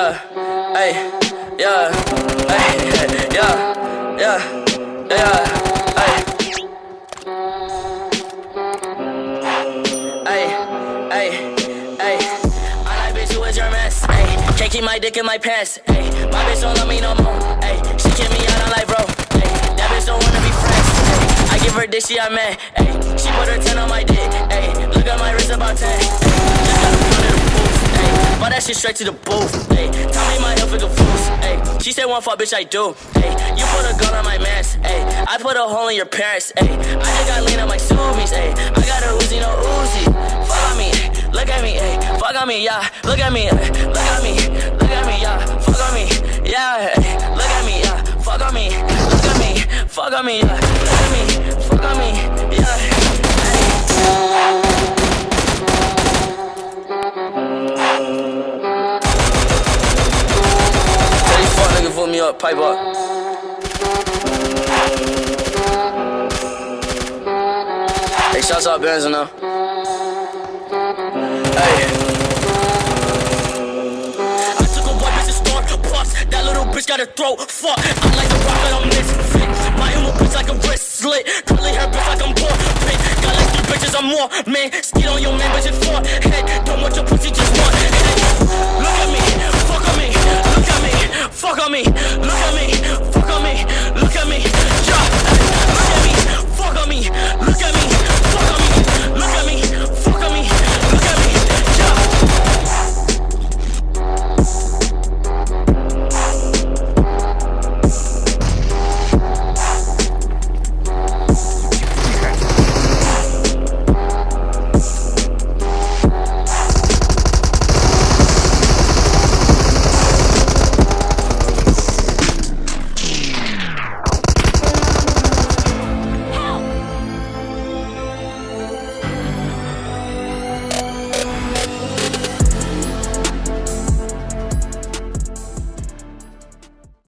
yeah, hey, yeah, hey, yeah, yeah, yeah, hey, hey, hey, I like bitch who is your mess, hey, can't keep my dick in my pants, hey, my bitch don't love me no more, hey, she kick me out, I'm like bro, hey, that bitch don't wanna be friends, hey, I give her dick, she a man, hey, she put her 10 on my dick, hey, look at my wrist about 10, hey, just got a pound of the boost, hey, bought that shit straight to the booth, hey, tell me my health is a fools, hey, she said one fuck bitch I do, hey, you put a gun on my mans, hey, I put a hole in your parents, hey, I just got lean on my Subies, hey, I got a Uzi, no Uzi, fuck on me, look at me, hey, fuck on me, yeah, look at me, look at me, look at me, yeah, fuck on me, yeah, hey, look at me, yeah, fuck on me, look at me, fuck on me, yeah, look at me, fuck on me, yeah, hey. Tell these fuck niggas pull me up, pipe up. Hey, shouts out Benz now. Hey. I took a white bitch to Starbucks. That little bitch got a throat. Fuck, I'm like a rocket on misfit. My emo bitch like a wrist slit. Curly hair bitch like I'm poor. Got like 3 bitches or more. Man, skid on your man, bitch, it's 4 head. Don't want your pussy, just one head.